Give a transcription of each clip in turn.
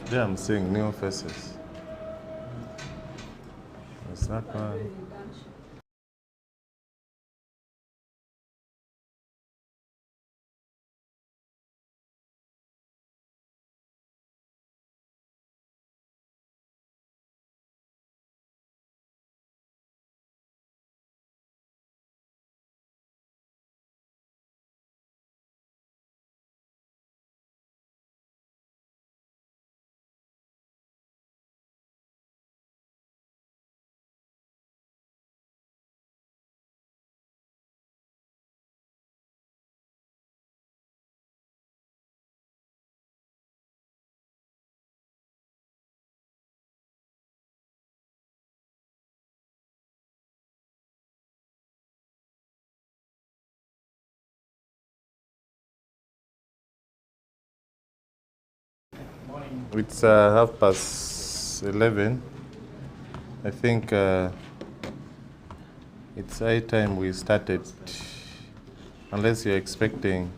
There I'm seeing new faces. It's that one. It's 11:30. I think it's high time we started, unless you're expecting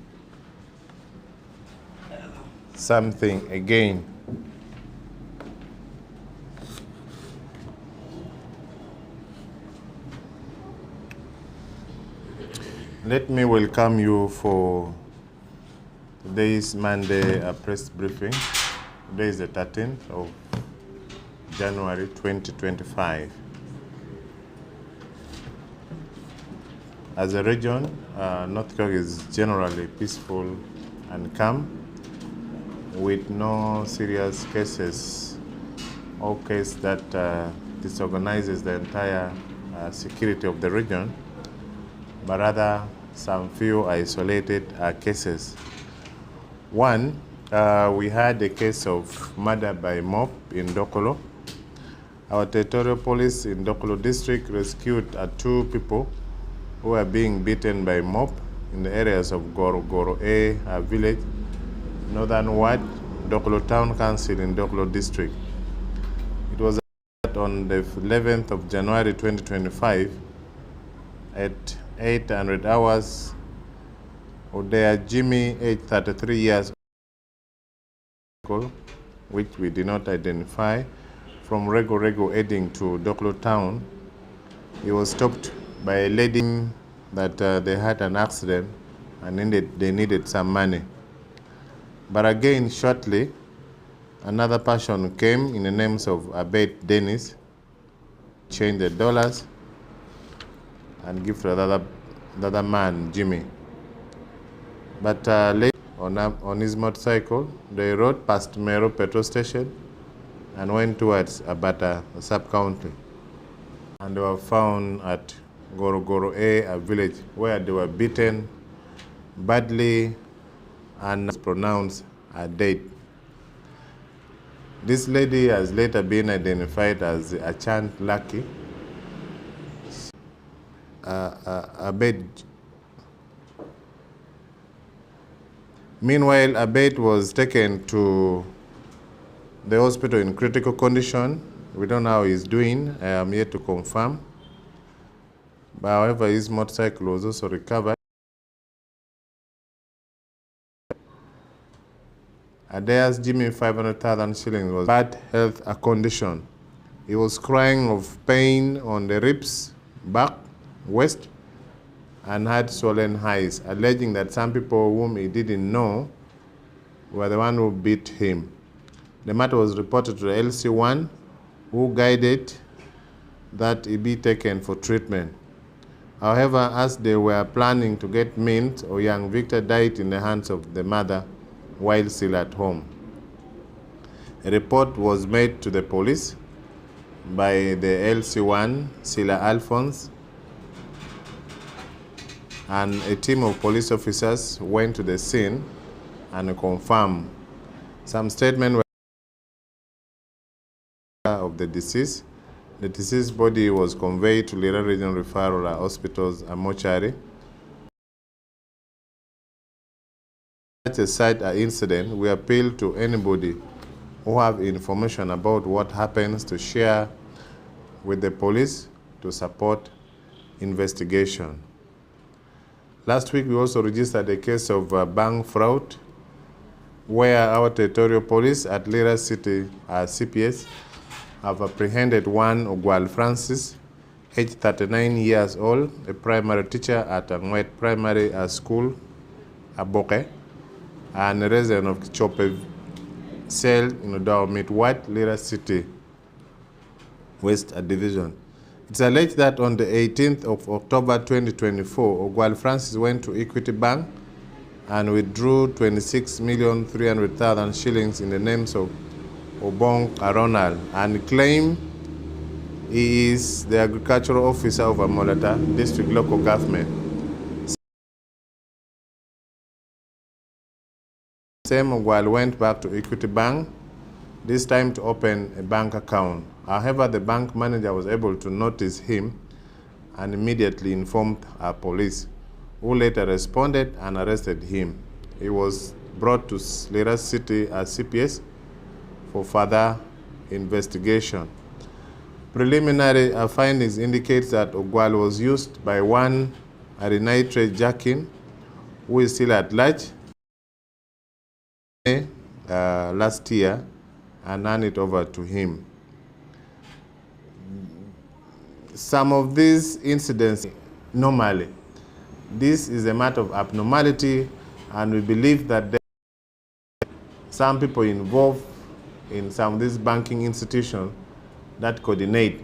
something again. Let me welcome you for today's Monday press briefing. Today is the 13th of January 2025. As a region, North Kyoga is generally peaceful and calm, with no serious cases or case that disorganizes the entire security of the region, but rather some few isolated cases. One, we had a case of murder by mob in Dokolo. Our territorial police in Dokolo district rescued 2 people who were being beaten by mob in the areas of Goro A village, Northern Ward, Dokolo Town Council in Dokolo district. It was on the 11th of January 2025 at 800 hours. Odea Jimmy, age 33 years old, which we did not identify, from Rego heading to Dokolo Town. He was stopped by a lady that they had an accident and they needed some money. But again, shortly, another person came in the names of Abed Dennis, changed the dollars, and give to the other man, Jimmy. But later, on his motorcycle, they rode past Mero petrol station and went towards Abata sub-county. And they were found at Goro A village, where they were beaten badly and pronounced dead. This lady has later been identified as Achant Lucky. Meanwhile, Abed was taken to the hospital in critical condition. We don't know how he's doing. I am yet to confirm. But however, his motorcycle was also recovered. Adea's Jimmy 500,000 shillings was bad health condition. He was crying of pain on the ribs, back, waist, and had swollen eyes, alleging that some people whom he didn't know were the one who beat him. The matter was reported to the LC1, who guided that he be taken for treatment. However, as they were planning to get mint, young Victor died in the hands of the mother while still at home. A report was made to the police by the LC1, Sila Alphonse, and a team of police officers went to the scene and confirmed some statements were of the deceased. The deceased body was conveyed to Lira Regional Referral Hospital's mortuary. Such a side incident, we appeal to anybody who have information about what happens to share with the police to support investigation. Last week, we also registered a case of bank fraud where our territorial police at Lira City, C.P.S, have apprehended one Ogwal Francis, aged 39 years old, a primary teacher at Angwet Primary School, Aboke, and a resident of Chope Cell in Odaomit White, Lira City, West Division. It's alleged that on the 18th of October 2024, Ogwal Francis went to Equity Bank and withdrew 26,300,000 shillings in the names of Obong Ronald and claimed he is the agricultural officer of Amolata District Local Government. Same Ogwal went back to Equity Bank, this time to open a bank account. However, the bank manager was able to notice him and immediately informed our police, who later responded and arrested him. He was brought to Lira City as C.P.S for further investigation. Preliminary findings indicate that Ogwal was used by one Arinitrate Jakin, who is still at large, last year, and hand it over to him. Some of these incidents, normally, this is a matter of abnormality, and we believe that there are some people involved in some of these banking institutions that coordinate,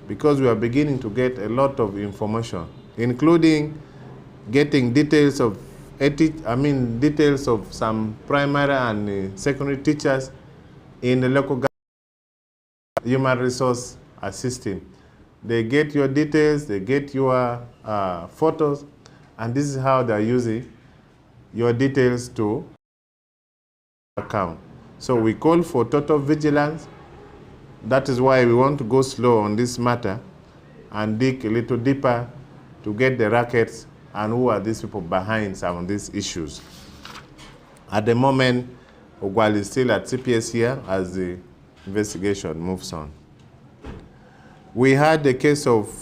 because we are beginning to get a lot of information, including getting details of details of some primary and secondary teachers in the local government human resource assisting. They get your details, they get your photos, and this is how they're using your details to account. So we call for total vigilance. That is why we want to go slow on this matter and dig a little deeper to get the rackets and who are these people behind some of these issues. At the moment, Ogwal is still at C.P.S here as the investigation moves on. We had a case of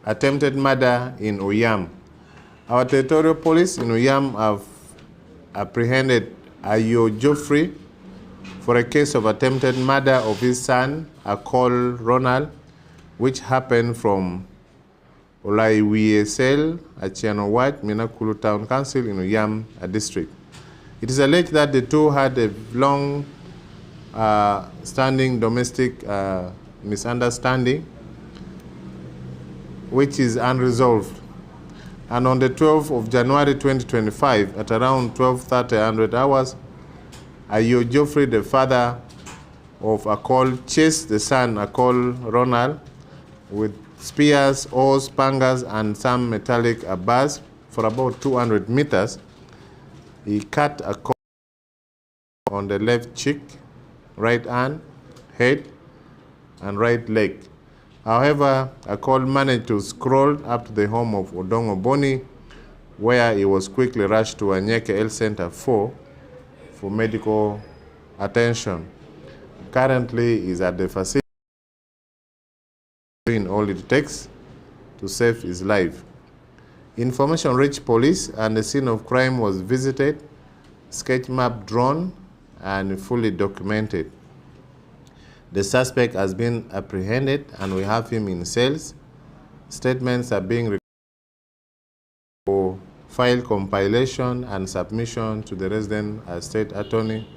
attempted murder in Oyam. Our territorial police in Oyam have apprehended Ayo Geoffrey for a case of attempted murder of his son, Akol Ronald, which happened from Olaiwie Cell, Achiano White, Minakulu Town Council in Oyam district. It is alleged that the two had a long standing domestic misunderstanding, which is unresolved. And on the 12th of January 2025, at around 12:30 hours, Ayo Geoffrey, the father of Akol, chased the son, Akol Ronald, with spears, oars, pangas, and some metallic bars for about 200 meters. He cut Akol on the left cheek, right hand, head, and right leg. However, Akol managed to scroll up to the home of Odongo Boni, where he was quickly rushed to Anyeke Health Center for medical attention. Currently, he is at the facility doing all it takes to save his life. Information reached police and the scene of crime was visited, sketch map drawn, and fully documented. The suspect has been apprehended and we have him in cells. Statements are being recorded for file compilation and submission to the resident state attorney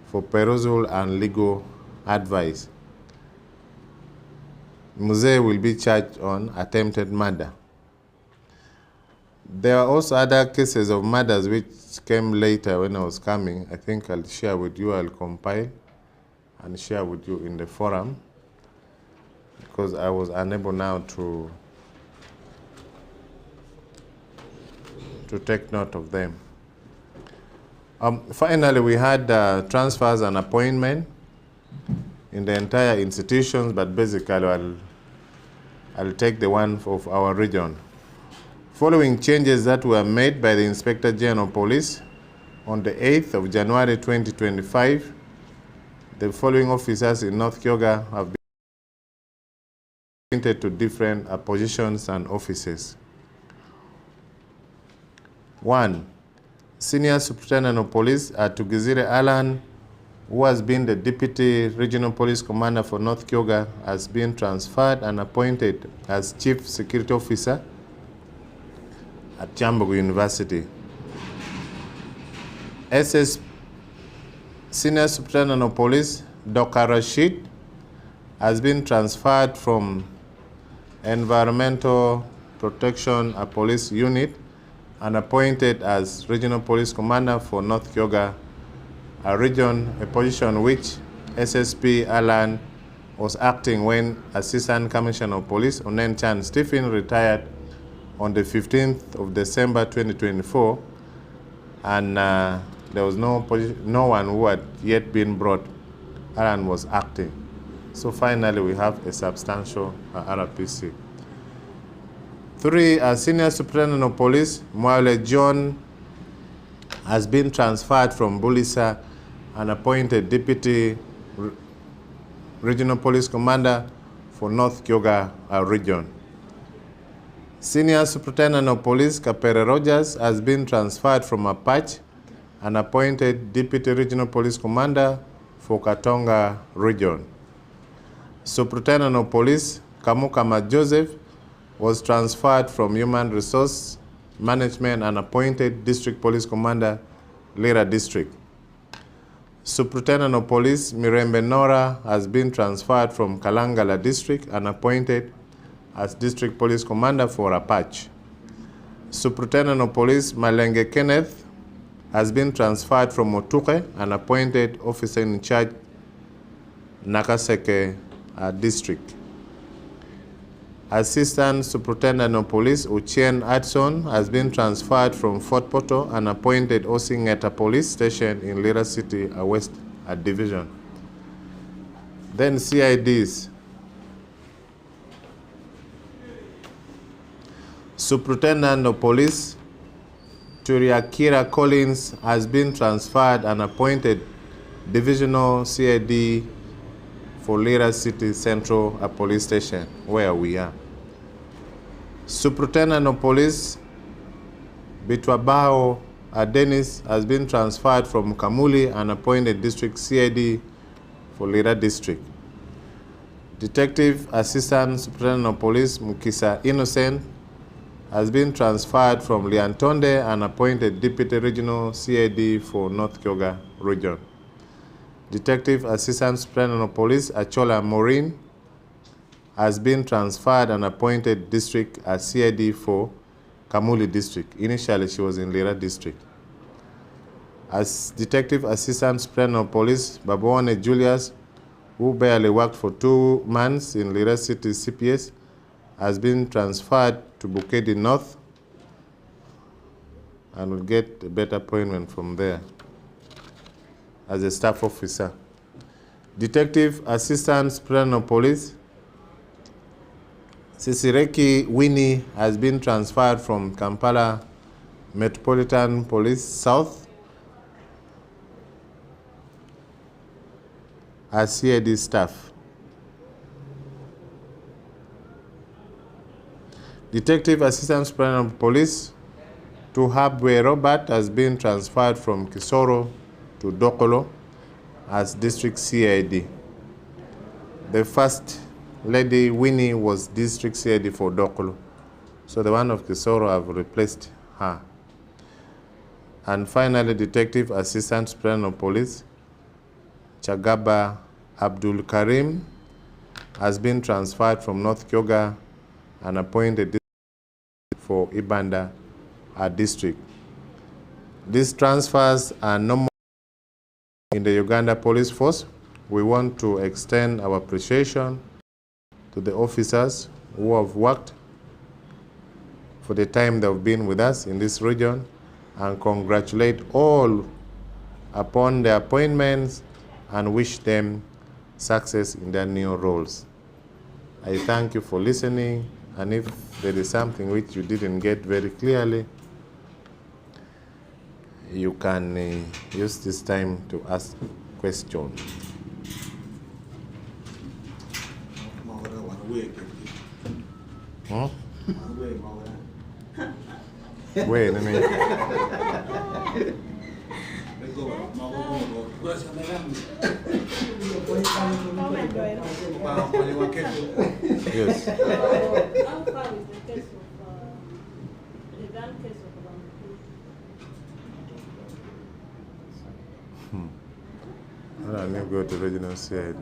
for perusal and legal advice. Muzee will be charged on attempted murder. There are also other cases of murders which came later when I was coming. I think I'll share with you, I'll compile and share with you in the forum, because I was unable now to take note of them. Finally, we had transfers and appointment in the entire institutions, but basically I'll take the one of our region. Following changes that were made by the Inspector General of Police on the 8th of January 2025, the following officers in North Kyoga have been appointed to different positions and offices. 1. Senior Superintendent of Police Tugizire Alan, who has been the Deputy Regional Police Commander for North Kyoga, has been transferred and appointed as Chief Security Officer at Kyambogo University. SS Senior Superintendent of Police Dr. Rashid has been transferred from Environmental Protection Police Unit and appointed as Regional Police Commander for North Kyoga, a region, a position which SSP Alan was acting when Assistant Commissioner of Police Onenchan Stephen retired on the 15th of December 2024, and there was no one who had yet been brought. Alan was acting. So finally we have a substantial RPC. 3, Senior Superintendent of Police Mwale John has been transferred from Bulisa and appointed Deputy Regional Police Commander for North Kyoga region. Senior Superintendent of Police Kapere Rogers has been transferred from Apache and appointed Deputy Regional Police Commander for Katonga region. Superintendent of Police Kamukama Joseph was transferred from Human Resource Management and appointed District Police Commander, Lira District. Superintendent of Police Mirembe Nora has been transferred from Kalangala District and appointed as District Police Commander for Apache. Superintendent of Police Malenge Kenneth has been transferred from Otuke and appointed Officer in Charge, Nakaseke District. Assistant Superintendent of Police Uchien Adson has been transferred from Fort Poto and appointed Osingeta Police Station in Lira City West Division. Then CIDs. Superintendent of Police Turiakira Collins has been transferred and appointed Divisional CID for Lira City Central Police Station, where we are. Superintendent of Police Bitwabao Dennis has been transferred from Kamuli and appointed District CID for Lira District. Detective Assistant Superintendent of Police Mukisa Innocent has been transferred from Liantonde and appointed Deputy Regional CID for North Kyoga region. Detective Assistant Superintendent of Police Achola Maureen has been transferred and appointed District CID for Kamuli District. Initially, she was in Lira District. As Detective Assistant Superintendent of Police Babone Julius, who barely worked for 2 months in Lira City C.P.S, has been transferred to Bukedi North and will get a better appointment from there as a staff officer. Detective Assistant Superintendent of Police Sisireki Winnie has been transferred from Kampala Metropolitan Police South as CID staff. Detective Assistant Superintendent of Police Tuhabwe Robert has been transferred from Kisoro to Dokolo as District CID. The first lady, Winnie, was District CID for Dokolo. So the one of Kisoro have replaced her. And finally, Detective Assistant Superintendent of Police Chagaba Abdul Karim has been transferred from North Kyoga and appointed for Ibanda District. These transfers are no more in the Uganda Police Force. We want to extend our appreciation to the officers who have worked for the time they have been with us in this region and congratulate all upon their appointments and wish them success in their new roles. I thank you for listening, and if there is something which you didn't get very clearly, you can use this time to ask questions. Wait, I mean. Yes. How far is the case of the gun case of I need to go to regional CID.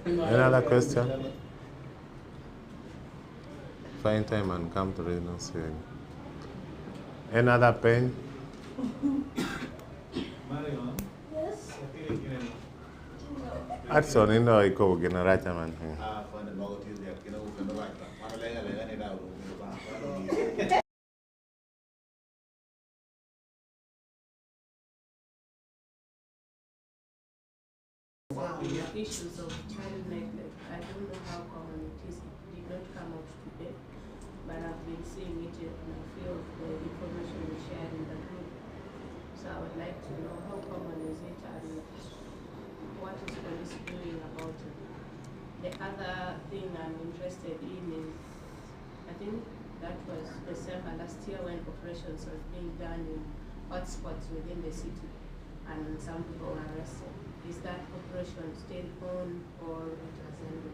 Another question? Find time and come to regional CID. Another pain? Yes. That's on in the eco generator man. Issues of child neglect. I don't know how common it is. It did not come out today, but I've been seeing it in a few of the information we shared in the group. So I would like to know how common is it and what is police doing about it. The other thing I'm interested in is, I think that was December last year when operations were being done in hotspots within the city and some people were arrested. Is that operation still on or it has ended?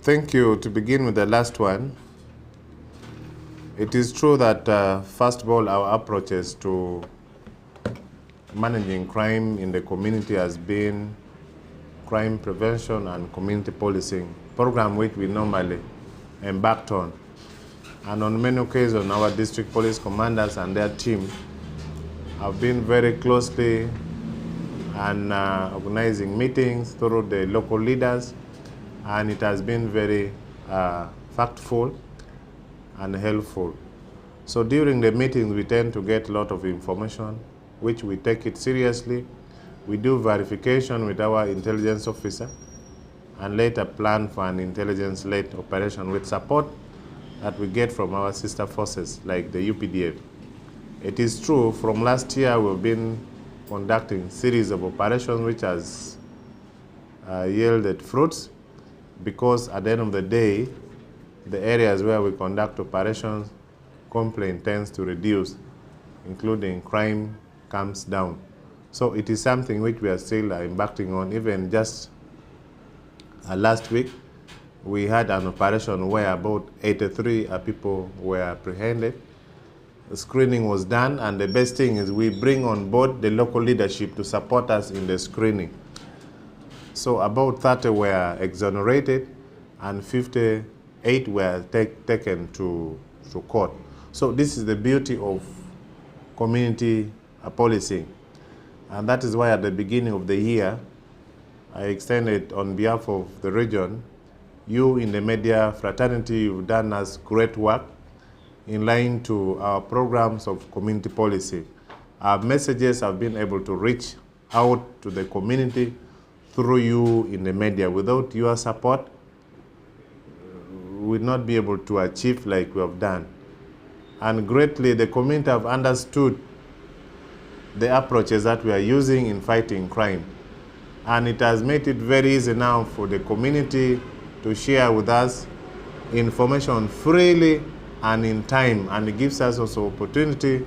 Thank you. To begin with the last one, it is true that first of all, our approaches to managing crime in the community has been crime prevention and community policing program, which we normally embarked on. And on many occasions, our district police commanders and their team have been very closely and organizing meetings through the local leaders, and it has been very factful and helpful. So during the meetings, we tend to get a lot of information, which we take it seriously. We do verification with our intelligence officer and later plan for an intelligence-led operation with support that we get from our sister forces like the UPDF. It is true, from last year we've been conducting series of operations which has yielded fruits, because at the end of the day, the areas where we conduct operations, complaint tends to reduce, including crime comes down. So it is something which we are still embarking on. Even just last week, we had an operation where about 83 people were apprehended. The screening was done, and the best thing is we bring on board the local leadership to support us in the screening. So about 30 were exonerated and 58 were taken to court. So this is the beauty of community policing. And that is why at the beginning of the year, I extended on behalf of the region, you in the media fraternity, you've done us great work in line to our programs of community policy. Our messages have been able to reach out to the community through you in the media. Without your support, we would not be able to achieve like we have done. And greatly, the community have understood the approaches that we are using in fighting crime. And it has made it very easy now for the community to share with us information freely and in time, and it gives us also opportunity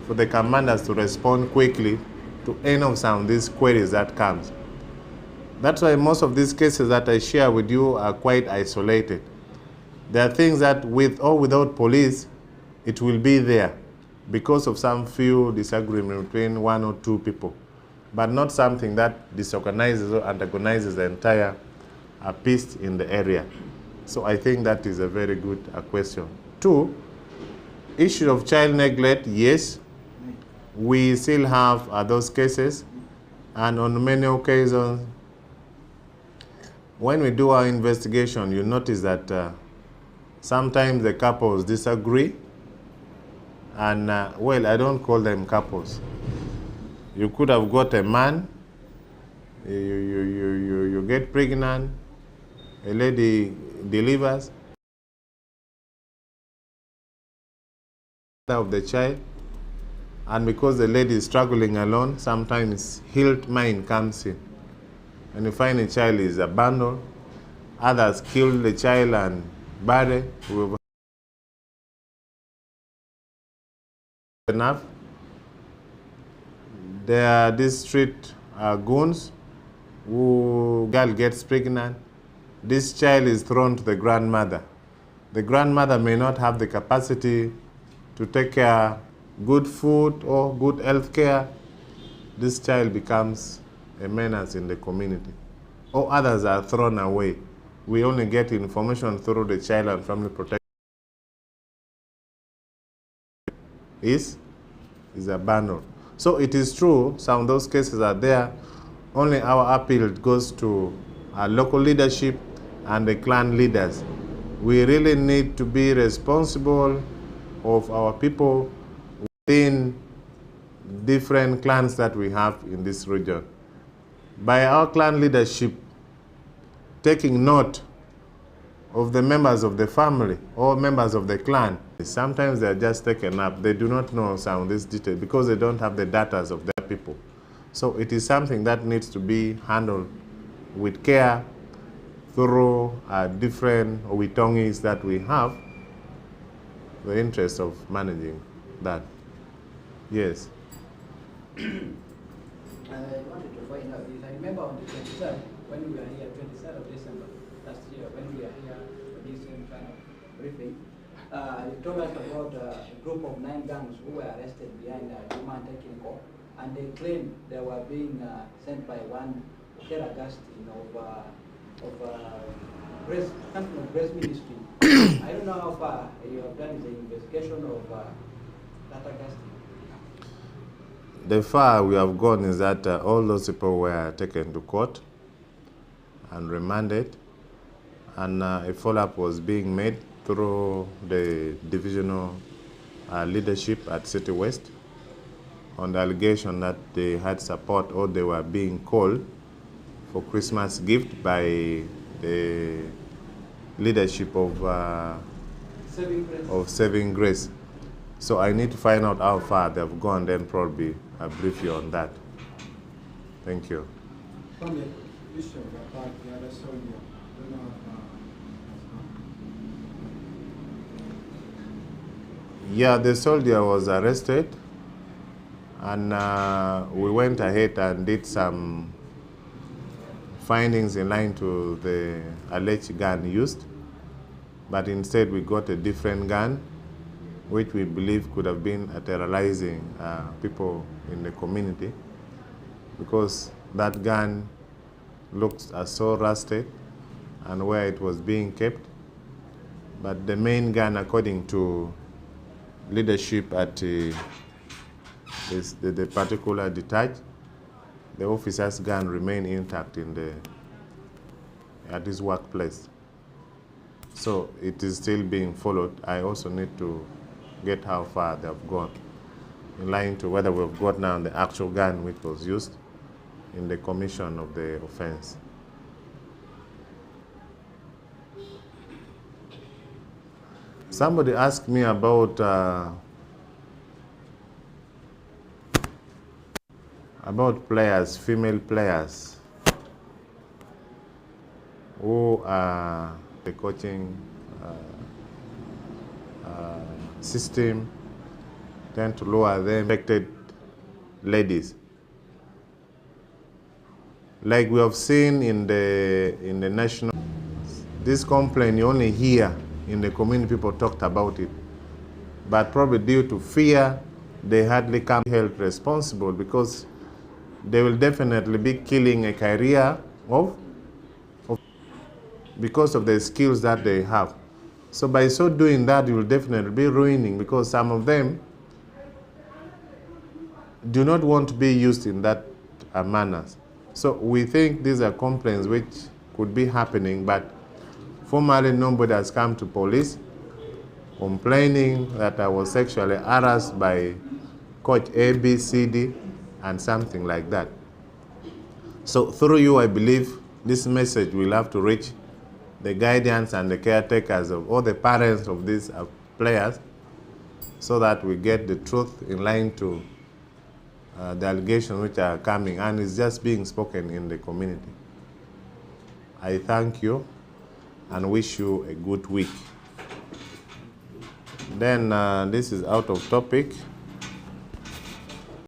for the commanders to respond quickly to any of some of these queries that comes. That's why most of these cases that I share with you are quite isolated. There are things that with or without police, it will be there because of some few disagreement between one or two people, but not something that disorganizes or antagonizes the entire peace in the area. So I think that is a very good question. Two, issue of child neglect, yes, we still have those cases, and on many occasions, when we do our investigation, you notice that sometimes the couples disagree, and well, I don't call them couples. You could have got a man, you get pregnant, a lady delivers, of the child, and because the lady is struggling alone, sometimes guilt mind comes in, and you find the child is abandoned. Others kill the child and Bade, we've enough. There are these street goons who girl gets pregnant. This child is thrown to the grandmother. The grandmother may not have the capacity to take care good food or good health care. This child becomes a menace in the community. Or others are thrown away. We only get information through the Child and Family Protection is abandoned. So it is true, some of those cases are there. Only our appeal goes to our local leadership and the clan leaders. We really need to be responsible of our people within different clans that we have in this region. By our clan leadership taking note of the members of the family or members of the clan, sometimes they are just taken up. They do not know some of these details because they don't have the data of their people. So it is something that needs to be handled with care through different Owitongis that we have, the interest of managing that. Yes. I wanted to find out this. I remember on the 23rd, when we were here, 23rd of December last year, when we were here for this same kind of briefing, you told us about a group of 9 gangs who were arrested behind Human Technical, and they claimed they were being sent by one Kyoga of Grace Ministry. I don't know how far you have done the investigation of that Augustine. The far we have gone is that all those people were taken to court and remanded, and a follow-up was being made through the divisional leadership at City West on the allegation that they had support or they were being called for Christmas gift by the leadership of Saving Grace. So I need to find out how far they've gone, then probably I'll brief you on that. Thank you. From the issue about the other soldier, yeah, the soldier was arrested, and we went ahead and did some findings in line to the alleged gun used, but instead we got a different gun which we believe could have been terrorizing people in the community, because that gun looks so rusted and where it was being kept. But the main gun, according to leadership at the particular detach, the officer's gun remained intact at his workplace. So it is still being followed. I also need to get how far they have gone in line to whether we've got now the actual gun which was used in the commission of the offense. Somebody asked me about players, female players who are the coaching system tend to lower the affected ladies. Like we have seen in the national, this complaint you only hear in the community, people talked about it, but probably due to fear, they hardly come held responsible, because they will definitely be killing a career because of the skills that they have. So by so doing that, you will definitely be ruining, because some of them do not want to be used in that manner. So we think these are complaints which could be happening, but formally nobody has come to police complaining that I was sexually harassed by coach A, B, C, D, and something like that. So through you, I believe this message will have to reach the guardians and the caretakers of all the parents of these players, so that we get the truth in line to the allegations which are coming, and it's just being spoken in the community. I thank you and wish you a good week. Then this is out of topic.